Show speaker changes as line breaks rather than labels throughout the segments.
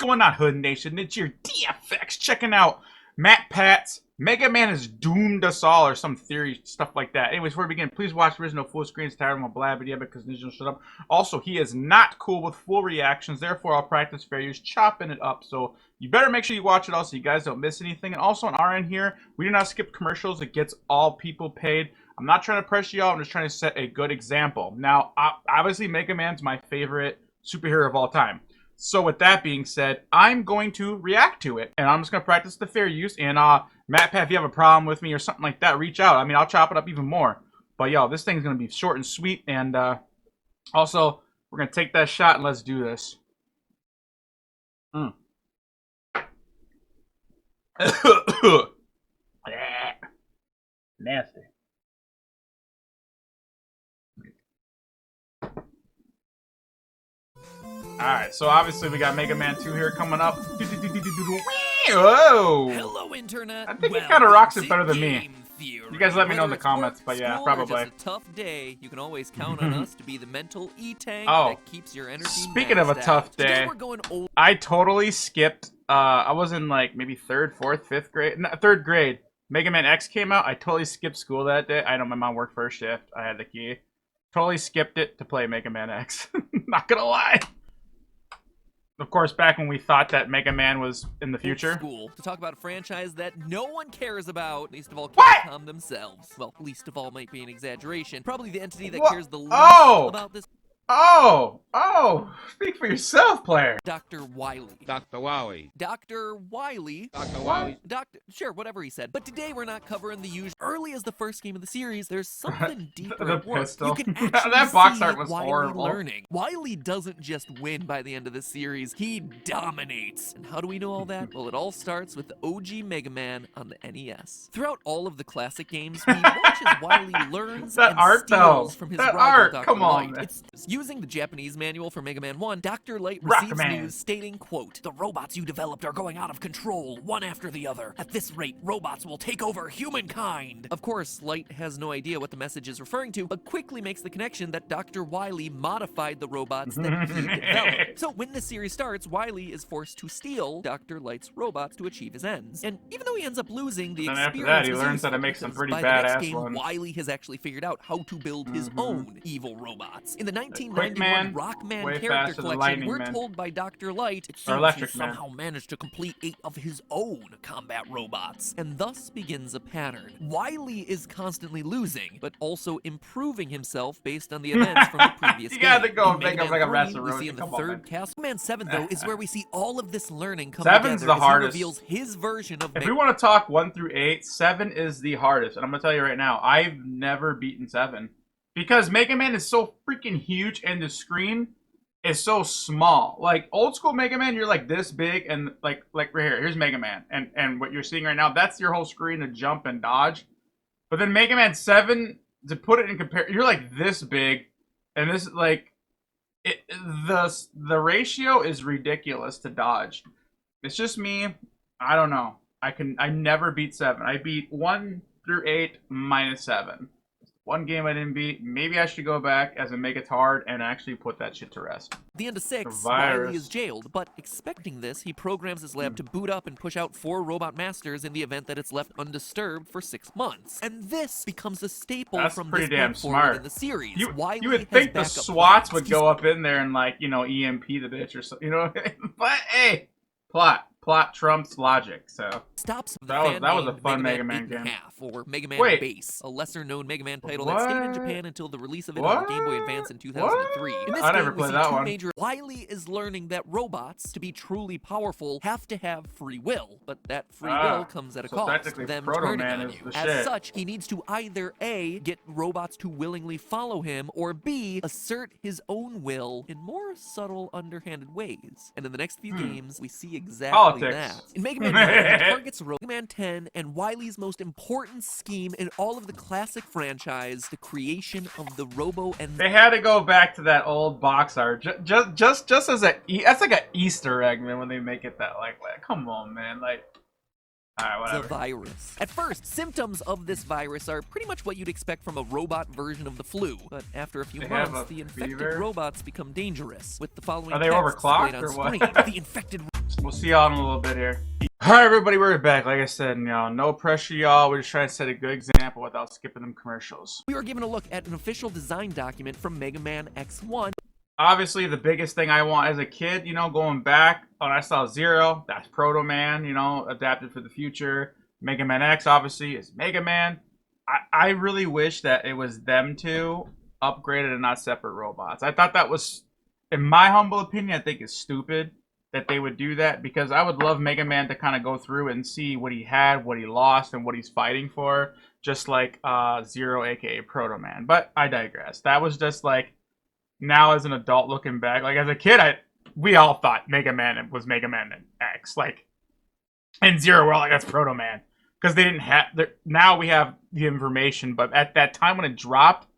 going on, Hood Nation? It's your DFX checking out Matt Pat's Mega Man has doomed us all, or some theory, stuff like that. Anyways, before we begin, please watch the original full screen. It's tired of my blabber, yeah, because Nidge will shut up. Also, he is not cool with full reactions, therefore I'll practice fair use, chopping it up. So you better make sure you watch it all so you guys don't miss anything. And also on our end here, we do not skip commercials. It gets all people paid. I'm not trying to pressure y'all, I'm just trying to set a good example. Now, obviously, Mega Man's my favorite superhero of all time. So with that being said, I'm going to react to it, and I'm just going to practice the fair use. And Matt Pat, if you have a problem with me or something like that, reach out. I mean, I'll chop it up even more. But yo, this thing's going to be short and sweet. And also, we're going to take that shot and let's do this. Nasty. Alright, so obviously we got Mega Man 2 here coming up. Whoa!
Hello, Internet.
I think he kind of rocks it better than me. You guys let me know in the comments, but yeah, probably.
Just a tough day. You can always count on us to be the mental E-tank that keeps your energy.
Speaking of a tough day, I totally skipped. I was in like maybe 3rd, 4th, 5th grade, no, 3rd grade. Mega Man X came out. I totally skipped school that day. I know my mom worked first shift. I had the key. Totally skipped it to play Mega Man X. Not gonna lie. Of course, back when we thought that Mega Man was in the future.
School to talk about a franchise that no one cares about, least of all Capcom themselves. Well, least of all might be an exaggeration. Probably the entity that cares the least about this.
Speak for yourself, player.
Dr. Wily.
Dr. Wily.
Dr. Wily.
Dr. Wily.
Sure, whatever he said. But today we're not covering the usual. Early as the first game of the series, there's something deeper
the
at work.
pistol.
You can actually
that box
see
art was
Wily
horrible.
learning. Wily doesn't just win by the end of the series, he dominates. And how do we know all that? Well, it all starts with the OG Mega Man on the NES. Throughout all of the classic games, we watch as Wily learns and steals from his rival Dr. Light. It's using the Japanese manual for Mega Man 1, Dr. Light receives news stating, quote, "The robots you developed are going out of control, one after the other. At this rate, robots will take over humankind." Of course, Light has no idea what the message is referring to, but quickly makes the connection that Dr. Wily modified the robots that he developed. So when the series starts, Wily is forced to steal Dr. Light's robots to achieve his ends. And even though he ends up losing, the experience
after that, he learns how to make some pretty badass ones.
Wily has actually figured out how to build his own evil robots. In the 1991 Rockman character collection, we're told by Dr. Light it seems he somehow managed to complete 8 of his own combat robots. And thus begins a pattern. Wily is constantly losing, but also improving himself based on the events from the previous game.
You gotta go and
Mega
make up like a
Man 3,
rest of
we see in the third cast. Man 7, though, is where we see all of this learning come together as he reveals his version of
If we want to talk 1 through 8, 7 is the hardest. And I'm gonna tell you right now, I've never beaten 7. Because Mega Man is so freaking huge and the screen is so small. Like old school Mega Man, you're like this big and like right here. Here's Mega Man. And what you're seeing right now, that's your whole screen to jump and dodge. But then Mega Man 7, to put it in compare, you're like this big. And this like the ratio is ridiculous to dodge. It's just me. I don't know. I never beat 7. I beat 1 through 8 minus 7. One game I didn't beat. Maybe I should go back as a make it hard and actually put that shit to rest.
At the end of 6, Wily is jailed, but expecting this, he programs his lab to boot up and push out 4 robot masters in the event that it's left undisturbed for 6 months. And this becomes a staple from this point forward in the series.
You would think the SWATs would go up in there and like, you know, EMP the bitch or something, you know? But hey, plot trumps logic, so that was a fun Mega Man game.
Or Mega Man Base, a lesser-known Mega Man title that stayed in Japan until the release of it on the Game Boy Advance in 2003. In this game, we see 2 major. Wily is learning that robots, to be truly powerful, have to have free will, but that free will comes at a cost. Them turning on you. As such, he needs to either A, get robots to willingly follow him, or B, assert his own will in more subtle, underhanded ways. And in the next few games, we see exactly that. In Mega Man 9, he targets Mega Man 10 and Wily's most important scheme in all of the classic franchise, the creation of the Robo and...
They had to go back to that old box art, just as that's like an Easter egg, man, when they make it that like, come on, man, like... Alright, whatever.
The virus. At first, symptoms of this virus are pretty much what you'd expect from a robot version of the flu. But after a few months, the infected robots become dangerous. With the following
are they overclocked or what?
The infected
We'll see y'all in a little bit here. Alright, everybody, we're back. Like I said, no pressure, y'all. We're just trying to set a good example without skipping them commercials.
We were given a look at an official design document from MegaMan X1.
Obviously, the biggest thing I want as a kid, going back, I saw Zero, that's Proto Man, adapted for the future. Mega Man X, obviously, is Mega Man. I really wish that it was them two upgraded and not separate robots. I thought that was, in my humble opinion, I think it's stupid that they would do that, because I would love Mega Man to kind of go through and see what he had, what he lost, and what he's fighting for, just like Zero, aka Proto Man. But I digress. That was just like, now as an adult looking back, like as a kid, we all thought Mega Man was Mega Man X, like, and Zero, we're all like, that's Proto Man, because they didn't have. Now we have the information, but at that time when it dropped,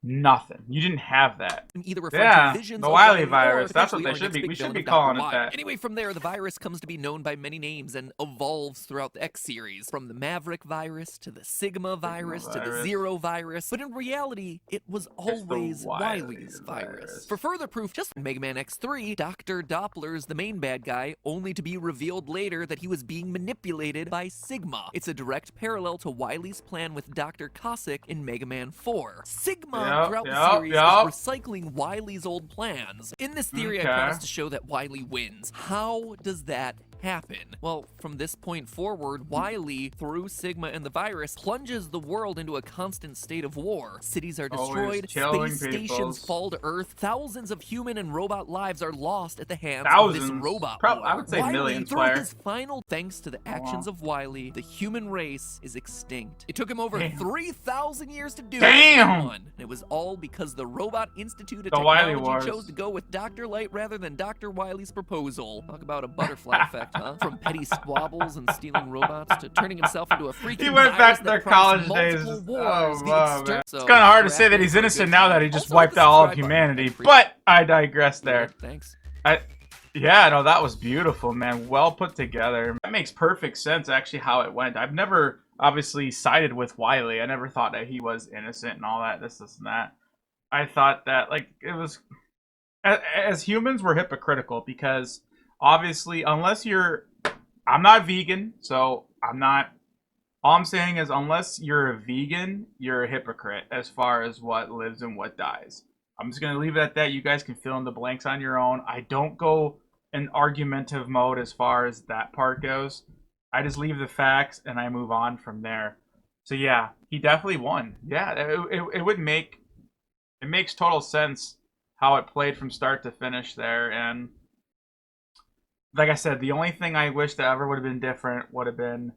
nothing. You didn't have that.
Either referring to visions
the
of
Wily
Wily
virus.
or
That's what they
potentially
should be.
our
We
next
should
big
be
villain,
calling
Dr.
it
Wily.
that.
Anyway, from there, the virus comes to be known by many names and evolves throughout the X series, from the Maverick virus to the Sigma virus to the Zero virus. But in reality, it was always Wily's virus. For further proof, just in Mega Man X3, Dr. Doppler's the main bad guy, only to be revealed later that he was being manipulated by Sigma. It's a direct parallel to Wily's plan with Dr. Cossack in Mega Man 4. Sigma, throughout the series, is recycling Wily's old plans. In this theory, I promise to show that Wily wins. How does that happen? Well, from this point forward, Wily, through Sigma and the virus, plunges the world into a constant state of war. Cities are destroyed, space stations fall to Earth, thousands of human and robot lives are lost at the hands of this robot war.
I would say
Wily,
millions,
through his final, thanks to the actions of Wily, the human race is extinct. It took him over 3,000 years to do it. And it was all because the Robot Institute of Technology chose to go with Dr. Light rather than Dr. Wily's proposal. Talk about a butterfly effect, huh? From petty squabbles and stealing robots to turning himself into a freaking
He went back to their college days.
Wars,
man. It's kind of hard to say that he's innocent now that he just wiped out all of humanity, but I digress there.
Thanks.
Yeah, no, that was beautiful, man. Well put together. That makes perfect sense, actually, how it went. I've never, obviously, sided with Wily. I never thought that he was innocent and all that, this and that. I thought that, like, it was... As humans, we're hypocritical, because, obviously, unless you're... I'm not vegan, so I'm not... All I'm saying is, unless you're a vegan, you're a hypocrite as far as what lives and what dies. I'm just going to leave it at that. You guys can fill in the blanks on your own. I don't go in argumentative mode as far as that part goes. I just leave the facts and I move on from there. So yeah, he definitely won. Yeah, it would make... It makes total sense how it played from start to finish there. And like I said, the only thing I wish that ever would have been different would have been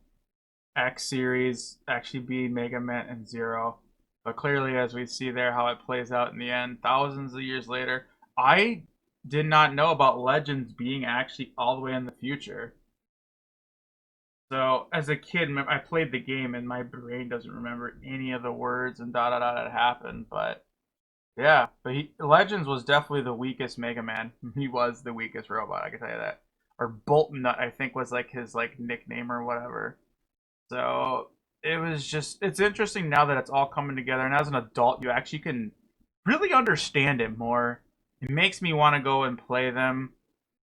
X series actually being Mega Man and Zero. But clearly, as we see there, how it plays out in the end, thousands of years later. I did not know about Legends being actually all the way in the future. So, as a kid, I played the game, and my brain doesn't remember any of the words and da-da-da that happened. But, yeah. But Legends was definitely the weakest Mega Man. He was the weakest robot, I can tell you that. Or Bolton Nut, I think, was like his nickname or whatever. So... It was just, it's interesting now that it's all coming together, and as an adult, you actually can really understand it more. It makes me want to go and play them.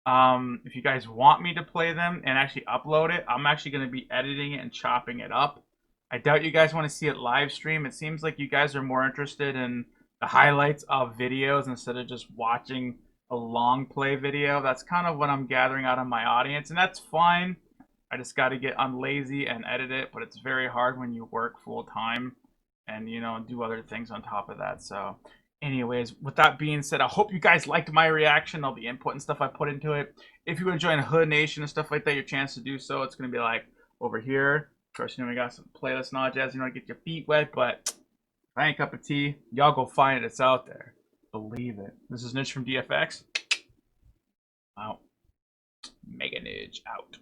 If you guys want me to play them and actually upload it, I'm actually going to be editing it and chopping it up. I doubt you guys want to see it live stream. It seems like you guys are more interested in the highlights of videos instead of just watching a long play video. That's kind of what I'm gathering out of my audience, and that's fine. I just got to get unlazy and edit it, but it's very hard when you work full time and, do other things on top of that. So, anyways, with that being said, I hope you guys liked my reaction, all the input and stuff I put into it. If you want to join Hood Nation and stuff like that, your chance to do so, it's going to be like over here. Of course, we got some playlist knowledge as you know to get your feet wet, but if I ain't a cup of tea, y'all go find it. It's out there. Believe it. This is Nidge from DFX. Out. MegaNidge out.